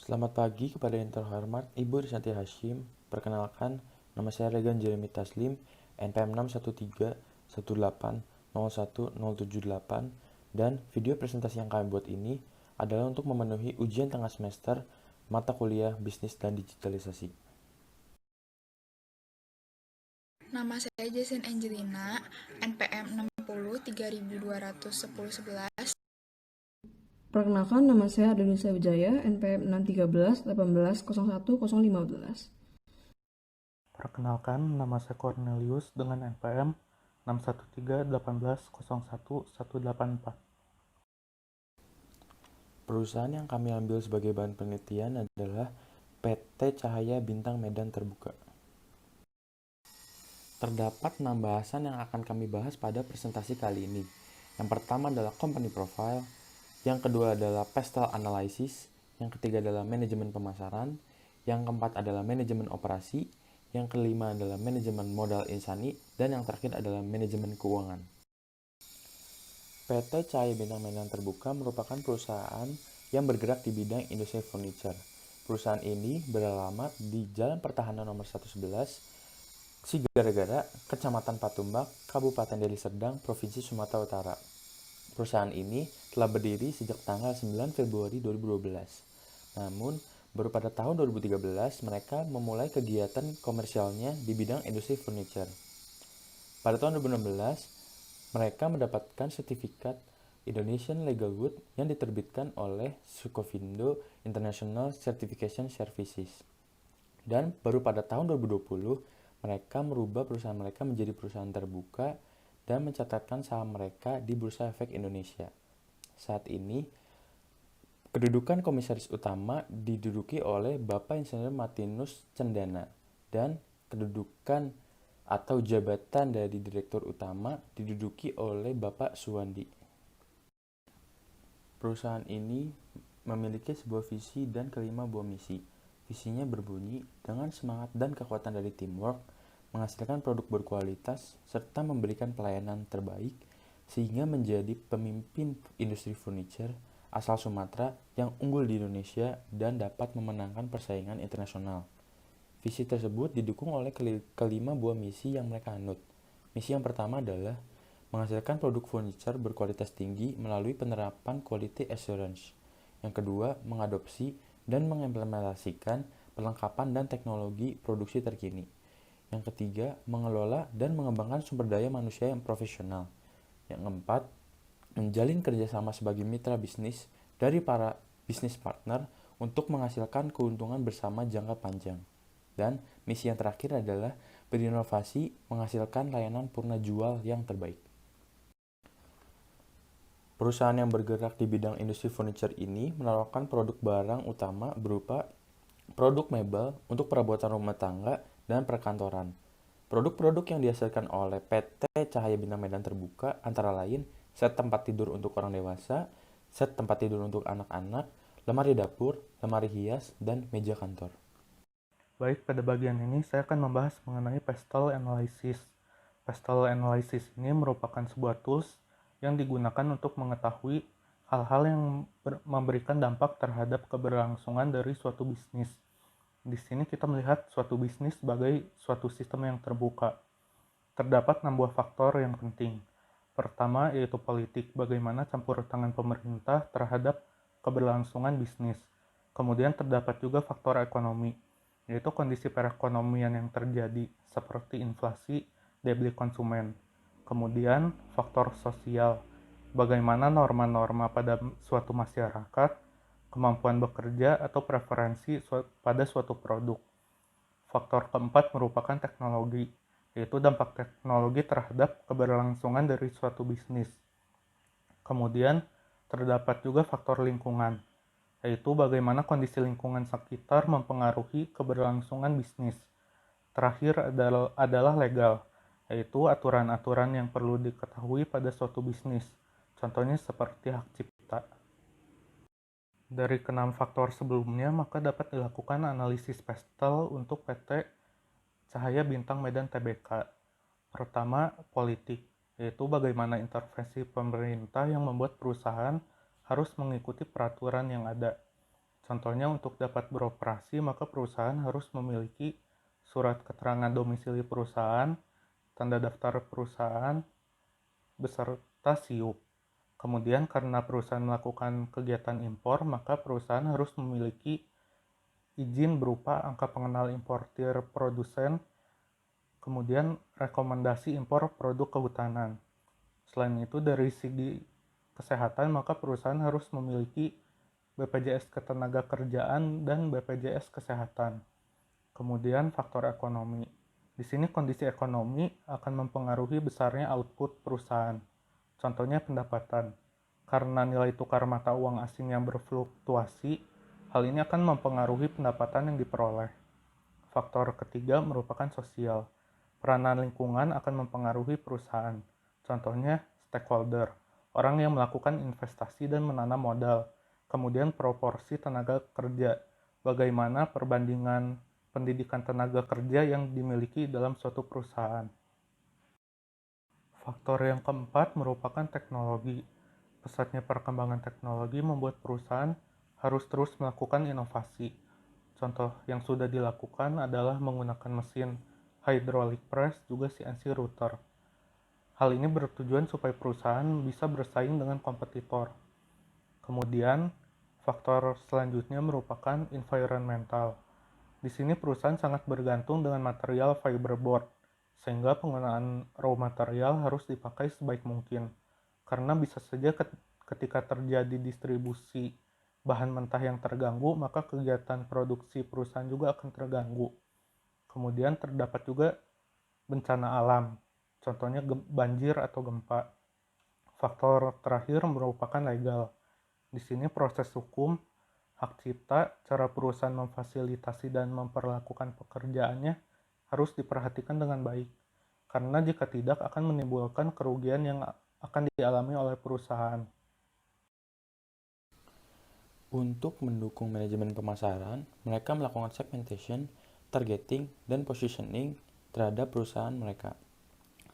Selamat pagi kepada yang terhormat Ibu Rishanti Hashim. Perkenalkan, nama saya Regan Jeremy Taslim, NPM 61318010078, dan video presentasi yang kami buat ini adalah untuk memenuhi ujian tengah semester mata kuliah Bisnis dan Digitalisasi. Nama saya Jason Angelina, NPM 60 321011. Perkenalkan, nama saya Ardenisa Wijaya, NPM 61318010015. Perkenalkan, nama saya Cornelius dengan NPM 61318011184. Perusahaan yang kami ambil sebagai bahan penelitian adalah PT Cahaya Bintang Medan Terbuka. Terdapat 6 bahasan yang akan kami bahas pada presentasi kali ini. Yang pertama adalah company profile, yang kedua adalah pestle analysis, yang ketiga adalah manajemen pemasaran, yang keempat adalah manajemen operasi, yang kelima adalah manajemen modal insani, dan yang terakhir adalah manajemen keuangan. PT Cahaya Bintang Medan Terbuka merupakan perusahaan yang bergerak di bidang industri furniture. Perusahaan ini beralamat di Jalan Pertahanan nomor 111, Sigara-Gara, Kecamatan Patumbak, Kabupaten Deli Serdang, Provinsi Sumatera Utara. Perusahaan ini telah berdiri sejak tanggal 9 Februari 2012. Namun, baru pada tahun 2013 mereka memulai kegiatan komersialnya di bidang industri furniture. Pada tahun 2016, mereka mendapatkan sertifikat Indonesian Legal Good yang diterbitkan oleh Sukovindo International Certification Services. Dan baru pada tahun 2020, mereka merubah perusahaan mereka menjadi perusahaan terbuka dan mencatatkan saham mereka di Bursa Efek Indonesia. Saat ini, kedudukan komisaris utama diduduki oleh Bapak Insinyur Martinus Cendana dan kedudukan atau jabatan dari direktur utama diduduki oleh Bapak Suwandi. Perusahaan ini memiliki sebuah visi dan kelima buah misi. Visinya berbunyi, dengan semangat dan kekuatan dari teamwork, menghasilkan produk berkualitas, serta memberikan pelayanan terbaik, sehingga menjadi pemimpin industri furniture asal Sumatera yang unggul di Indonesia dan dapat memenangkan persaingan internasional. Visi tersebut didukung oleh kelima buah misi yang mereka anut. Misi yang pertama adalah menghasilkan produk furniture berkualitas tinggi melalui penerapan quality assurance. Yang kedua, mengadopsi dan mengimplementasikan perlengkapan dan teknologi produksi terkini. Yang ketiga, mengelola dan mengembangkan sumber daya manusia yang profesional. Yang keempat, menjalin kerjasama sebagai mitra bisnis dari para bisnis partner untuk menghasilkan keuntungan bersama jangka panjang. Dan misi yang terakhir adalah berinovasi menghasilkan layanan purna jual yang terbaik. Perusahaan yang bergerak di bidang industri furniture ini menawarkan produk barang utama berupa produk mebel untuk perabotan rumah tangga dan perkantoran. Produk-produk yang dihasilkan oleh PT Cahaya Bintang Medan Terbuka antara lain set tempat tidur untuk orang dewasa, set tempat tidur untuk anak-anak, lemari dapur, lemari hias, dan meja kantor. Baik, pada bagian ini saya akan membahas mengenai pestle analysis. Pestle analysis ini merupakan sebuah tools yang digunakan untuk mengetahui hal-hal yang memberikan dampak terhadap keberlangsungan dari suatu bisnis. Di sini kita melihat suatu bisnis sebagai suatu sistem yang terbuka. Terdapat 6 buah faktor yang penting. Pertama yaitu politik, bagaimana campur tangan pemerintah terhadap keberlangsungan bisnis. Kemudian terdapat juga faktor ekonomi, yaitu kondisi perekonomian yang terjadi seperti inflasi, daya beli konsumen. Kemudian faktor sosial, bagaimana norma-norma pada suatu masyarakat, kemampuan bekerja atau preferensi pada suatu produk. Faktor keempat merupakan teknologi, yaitu dampak teknologi terhadap keberlangsungan dari suatu bisnis. Kemudian terdapat juga faktor lingkungan, yaitu bagaimana kondisi lingkungan sekitar mempengaruhi keberlangsungan bisnis. Terakhir adalah legal, yaitu aturan-aturan yang perlu diketahui pada suatu bisnis, contohnya seperti hak cipta. Dari keenam faktor sebelumnya, maka dapat dilakukan analisis pestle untuk PT Cahaya Bintang Medan Tbk. Pertama, politik, yaitu bagaimana intervensi pemerintah yang membuat perusahaan harus mengikuti peraturan yang ada. Contohnya, untuk dapat beroperasi, maka perusahaan harus memiliki surat keterangan domisili perusahaan, tanda daftar perusahaan, beserta SIUP. Kemudian karena perusahaan melakukan kegiatan impor, maka perusahaan harus memiliki izin berupa angka pengenal importir produsen, kemudian rekomendasi impor produk kehutanan. Selain itu, dari segi kesehatan, maka perusahaan harus memiliki BPJS Ketenagakerjaan dan BPJS Kesehatan. Kemudian faktor ekonomi. Di sini kondisi ekonomi akan mempengaruhi besarnya output perusahaan. Contohnya pendapatan. Karena nilai tukar mata uang asing yang berfluktuasi, hal ini akan mempengaruhi pendapatan yang diperoleh. Faktor ketiga merupakan sosial. Peranan lingkungan akan mempengaruhi perusahaan. Contohnya stakeholder, orang yang melakukan investasi dan menanam modal. Kemudian proporsi tenaga kerja, bagaimana perbandingan pendidikan tenaga kerja yang dimiliki dalam suatu perusahaan. Faktor yang keempat merupakan teknologi. Pesatnya perkembangan teknologi membuat perusahaan harus terus melakukan inovasi. Contoh yang sudah dilakukan adalah menggunakan mesin hydraulic press, juga CNC router. Hal ini bertujuan supaya perusahaan bisa bersaing dengan kompetitor. Kemudian, faktor selanjutnya merupakan environmental. Di sini perusahaan sangat bergantung dengan material fiberboard, sehingga penggunaan raw material harus dipakai sebaik mungkin. Karena bisa saja ketika terjadi distribusi bahan mentah yang terganggu, maka kegiatan produksi perusahaan juga akan terganggu. Kemudian terdapat juga bencana alam, contohnya banjir atau gempa. Faktor terakhir merupakan legal. Di sini proses hukum, hak cipta, cara perusahaan memfasilitasi dan memperlakukan pekerjaannya harus diperhatikan dengan baik. Karena jika tidak akan menimbulkan kerugian yang akan dialami oleh perusahaan. Untuk mendukung manajemen pemasaran, mereka melakukan segmentation, targeting, dan positioning terhadap perusahaan mereka.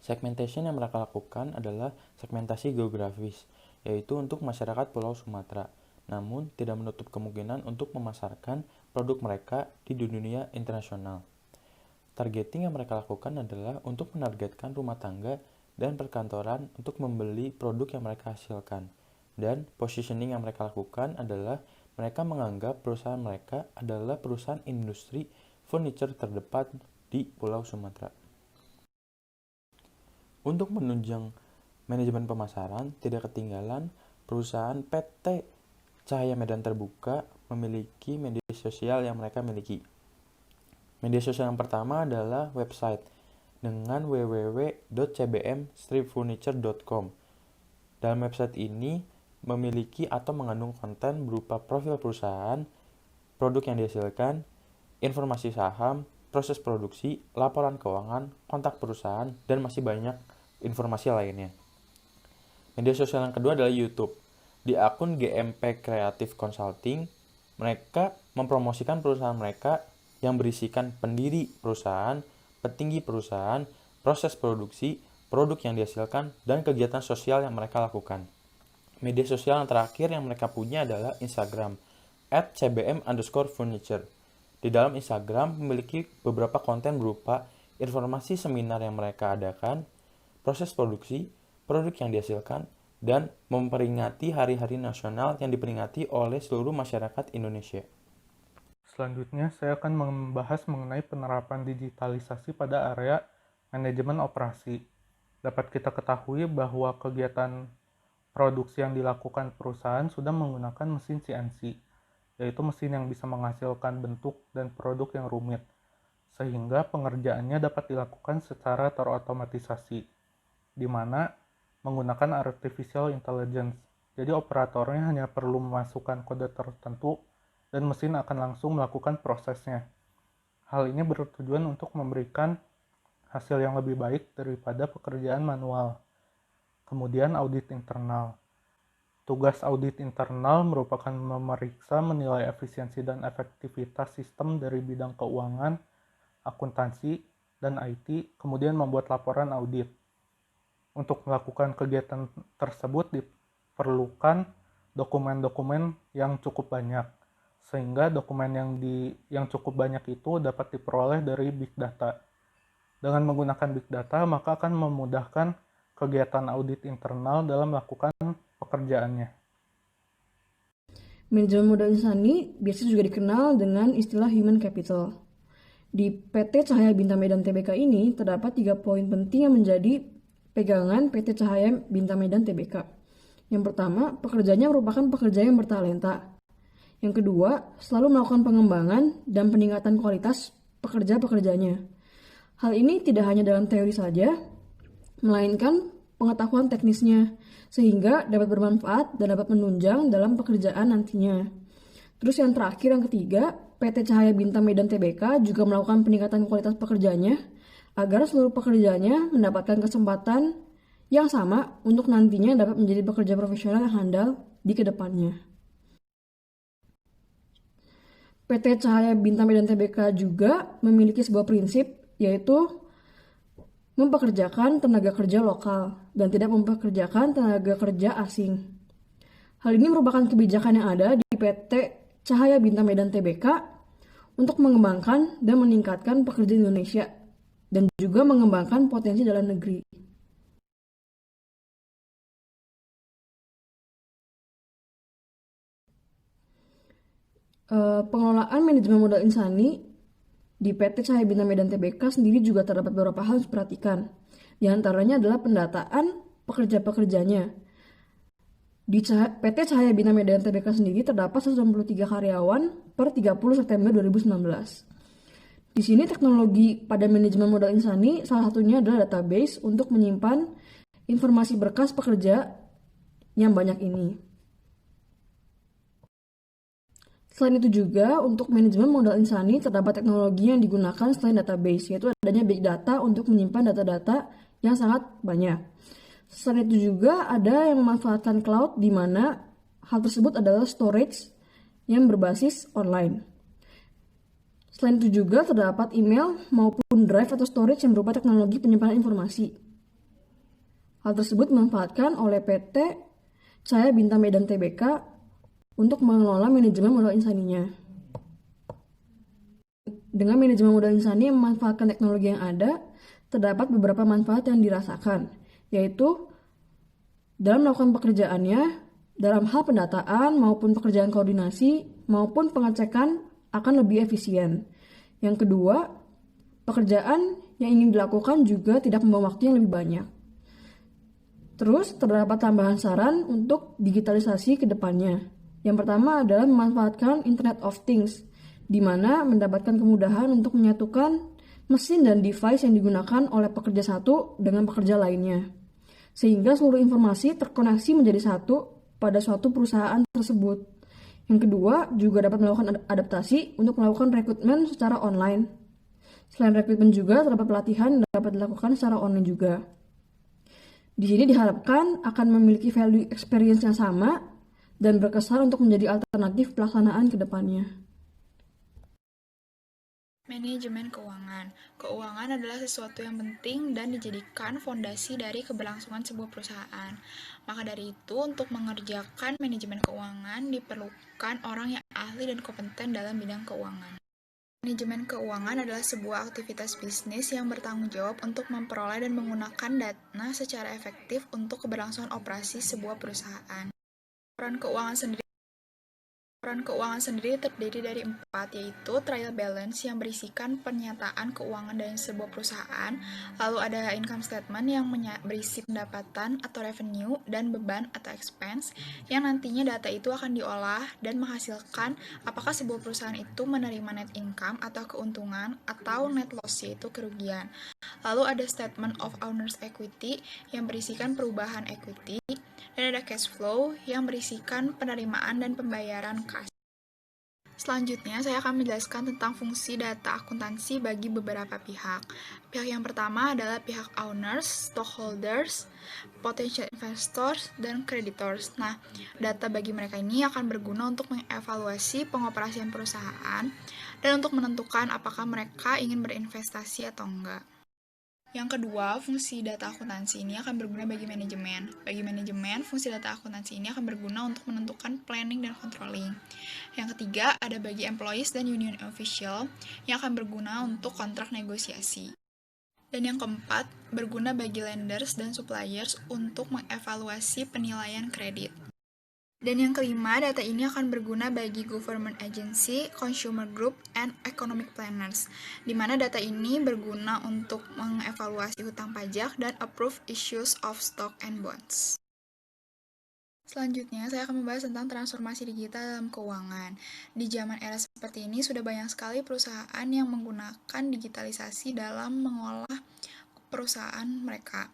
Segmentation yang mereka lakukan adalah segmentasi geografis, yaitu untuk masyarakat Pulau Sumatera, namun tidak menutup kemungkinan untuk memasarkan produk mereka di dunia internasional. Targeting yang mereka lakukan adalah untuk menargetkan rumah tangga dan perkantoran untuk membeli produk yang mereka hasilkan. Dan positioning yang mereka lakukan adalah mereka menganggap perusahaan mereka adalah perusahaan industri furniture terdepan di Pulau Sumatera. Untuk menunjang manajemen pemasaran, tidak ketinggalan perusahaan PT Cahaya Medan Terbuka memiliki media sosial yang mereka miliki. Media sosial yang pertama adalah website dengan www.cbmstripfurniture.com. Dalam website ini memiliki atau mengandung konten berupa profil perusahaan, produk yang dihasilkan, informasi saham, proses produksi, laporan keuangan, kontak perusahaan, dan masih banyak informasi lainnya. Media sosial yang kedua adalah YouTube. Di akun GMP Creative Consulting, mereka mempromosikan perusahaan mereka yang berisikan pendiri perusahaan, petinggi perusahaan, proses produksi, produk yang dihasilkan, dan kegiatan sosial yang mereka lakukan. Media sosial yang terakhir yang mereka punya adalah Instagram, @cbm_furniture. Di dalam Instagram memiliki beberapa konten berupa informasi seminar yang mereka adakan, proses produksi, produk yang dihasilkan, dan memperingati hari-hari nasional yang diperingati oleh seluruh masyarakat Indonesia. Selanjutnya, saya akan membahas mengenai penerapan digitalisasi pada area manajemen operasi. Dapat kita ketahui bahwa kegiatan produksi yang dilakukan perusahaan sudah menggunakan mesin CNC, yaitu mesin yang bisa menghasilkan bentuk dan produk yang rumit, sehingga pengerjaannya dapat dilakukan secara terotomatisasi, di mana menggunakan artificial intelligence. Jadi operatornya hanya perlu memasukkan kode tertentu dan mesin akan langsung melakukan prosesnya. Hal ini bertujuan untuk memberikan hasil yang lebih baik daripada pekerjaan manual. Kemudian audit internal. Tugas audit internal merupakan memeriksa, menilai efisiensi dan efektivitas sistem dari bidang keuangan, akuntansi, dan IT, kemudian membuat laporan audit. Untuk melakukan kegiatan tersebut diperlukan dokumen-dokumen yang cukup banyak, sehingga dokumen yang cukup banyak itu dapat diperoleh dari big data. Dengan menggunakan big data, maka akan memudahkan kegiatan audit internal dalam melakukan pekerjaannya. Manajemen modal insani biasanya juga dikenal dengan istilah human capital. Di PT Cahaya Bintang Medan Tbk ini terdapat 3 poin penting yang menjadi pegangan PT Cahaya Bintang Medan Tbk. Yang pertama, pekerjanya merupakan pekerja yang bertalenta. Yang kedua, selalu melakukan pengembangan dan peningkatan kualitas pekerja-pekerjanya. Hal ini tidak hanya dalam teori saja, melainkan pengetahuan teknisnya, sehingga dapat bermanfaat dan dapat menunjang dalam pekerjaan nantinya. Terus yang terakhir, yang ketiga, PT Cahaya Bintang Medan Tbk juga melakukan peningkatan kualitas pekerjanya agar seluruh pekerjanya mendapatkan kesempatan yang sama untuk nantinya dapat menjadi pekerja profesional yang handal di kedepannya. PT Cahaya Bintang Medan Tbk juga memiliki sebuah prinsip, yaitu mempekerjakan tenaga kerja lokal dan tidak mempekerjakan tenaga kerja asing. Hal ini merupakan kebijakan yang ada di PT Cahaya Bintang Medan Tbk untuk mengembangkan dan meningkatkan pekerja Indonesia dan juga mengembangkan potensi dalam negeri. Pengelolaan manajemen modal insani di PT Cahaya Bintang Medan Tbk sendiri juga terdapat beberapa hal yang harus diperhatikan. Di antaranya adalah pendataan pekerja-pekerjanya. Di PT Cahaya Bintang Medan Tbk sendiri terdapat 163 karyawan per 30 September 2019. Di sini teknologi pada manajemen modal insani salah satunya adalah database untuk menyimpan informasi berkas pekerja yang banyak ini. Selain itu juga, untuk manajemen modal insani terdapat teknologi yang digunakan selain database, yaitu adanya big data untuk menyimpan data-data yang sangat banyak. Selain itu juga ada yang memanfaatkan cloud, di mana hal tersebut adalah storage yang berbasis online. Selain itu juga terdapat email maupun drive atau storage yang berupa teknologi penyimpanan informasi. Hal tersebut dimanfaatkan oleh PT Cahaya Bintang Medan Tbk untuk mengelola manajemen modal insaninya. Dengan manajemen modal insani yang memanfaatkan teknologi yang ada, terdapat beberapa manfaat yang dirasakan, yaitu dalam melakukan pekerjaannya, dalam hal pendataan maupun pekerjaan koordinasi maupun pengecekan akan lebih efisien. Yang kedua, pekerjaan yang ingin dilakukan juga tidak membawa waktu yang lebih banyak. Terus terdapat tambahan saran untuk digitalisasi ke depannya. Yang pertama adalah memanfaatkan Internet of Things, di mana mendapatkan kemudahan untuk menyatukan mesin dan device yang digunakan oleh pekerja satu dengan pekerja lainnya, sehingga seluruh informasi terkoneksi menjadi satu pada suatu perusahaan tersebut. Yang kedua, juga dapat melakukan adaptasi untuk melakukan rekrutmen secara online. Selain rekrutmen juga terdapat pelatihan yang dapat dilakukan secara online juga. Di sini diharapkan akan memiliki value experience yang sama dan berkesan untuk menjadi alternatif pelaksanaan ke depannya. Manajemen keuangan. Keuangan adalah sesuatu yang penting dan dijadikan fondasi dari keberlangsungan sebuah perusahaan. Maka dari itu, untuk mengerjakan manajemen keuangan diperlukan orang yang ahli dan kompeten dalam bidang keuangan. Manajemen keuangan adalah sebuah aktivitas bisnis yang bertanggung jawab untuk memperoleh dan menggunakan dana secara efektif untuk keberlangsungan operasi sebuah perusahaan. Laporan keuangan sendiri terdiri dari 4, yaitu trial balance yang berisikan pernyataan keuangan dari sebuah perusahaan, lalu ada income statement yang berisi pendapatan atau revenue dan beban atau expense, yang nantinya data itu akan diolah dan menghasilkan apakah sebuah perusahaan itu menerima net income atau keuntungan atau net loss yaitu kerugian. Lalu ada statement of owner's equity yang berisikan perubahan equity, dan ada cash flow yang berisikan penerimaan dan pembayaran kas. Selanjutnya, saya akan menjelaskan tentang fungsi data akuntansi bagi beberapa pihak. Pihak yang pertama adalah pihak owners, stockholders, potential investors, dan creditors. Nah, data bagi mereka ini akan berguna untuk mengevaluasi pengoperasian perusahaan dan untuk menentukan apakah mereka ingin berinvestasi atau enggak. Yang kedua, fungsi data akuntansi ini akan berguna bagi manajemen. Bagi manajemen, fungsi data akuntansi ini akan berguna untuk menentukan planning dan controlling. Yang ketiga, ada bagi employees dan union official yang akan berguna untuk kontrak negosiasi. Dan yang keempat, berguna bagi lenders dan suppliers untuk mengevaluasi penilaian kredit. Dan yang kelima, data ini akan berguna bagi government agency, consumer group, and economic planners, di mana data ini berguna untuk mengevaluasi hutang pajak dan approve issues of stock and bonds. Selanjutnya, saya akan membahas tentang transformasi digital dalam keuangan. Di zaman era seperti ini, sudah banyak sekali perusahaan yang menggunakan digitalisasi dalam mengolah perusahaan mereka.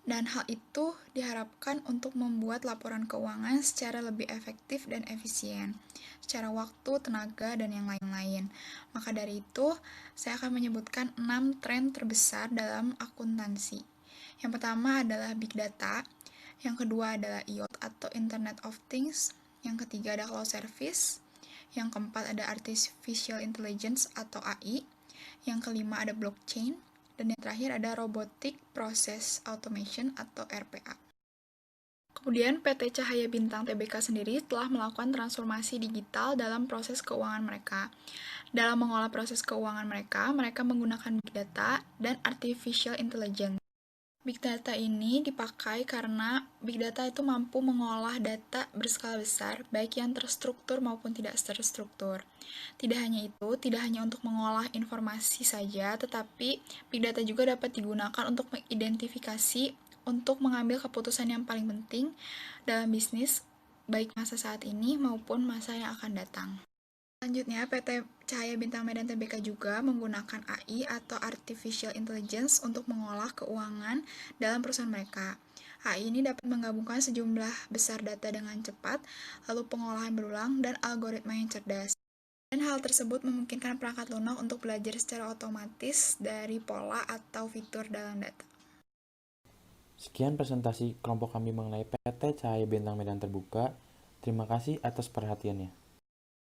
Dan hal itu diharapkan untuk membuat laporan keuangan secara lebih efektif dan efisien, secara waktu, tenaga, dan yang lain-lain. Maka dari itu, saya akan menyebutkan 6 tren terbesar dalam akuntansi. Yang pertama adalah Big Data, yang kedua adalah IoT atau Internet of Things, yang ketiga ada Cloud Service, yang keempat ada Artificial Intelligence atau AI, yang kelima ada Blockchain, dan yang terakhir ada Robotic Process Automation atau RPA. Kemudian PT Cahaya Bintang Tbk sendiri telah melakukan transformasi digital dalam proses keuangan mereka. Dalam mengolah proses keuangan mereka menggunakan Big Data dan Artificial Intelligence. Big Data ini dipakai karena Big Data itu mampu mengolah data berskala besar, baik yang terstruktur maupun tidak terstruktur. Tidak hanya itu, tidak hanya untuk mengolah informasi saja, tetapi Big Data juga dapat digunakan untuk mengidentifikasi, untuk mengambil keputusan yang paling penting dalam bisnis, baik masa saat ini maupun masa yang akan datang. Selanjutnya, PT Cahaya Bintang Medan Tbk juga menggunakan AI atau Artificial Intelligence untuk mengolah keuangan dalam perusahaan mereka. AI ini dapat menggabungkan sejumlah besar data dengan cepat, lalu pengolahan berulang, dan algoritma yang cerdas. Dan hal tersebut memungkinkan perangkat lunak untuk belajar secara otomatis dari pola atau fitur dalam data. Sekian presentasi kelompok kami mengenai PT Cahaya Bintang Medan Terbuka. Terima kasih atas perhatiannya.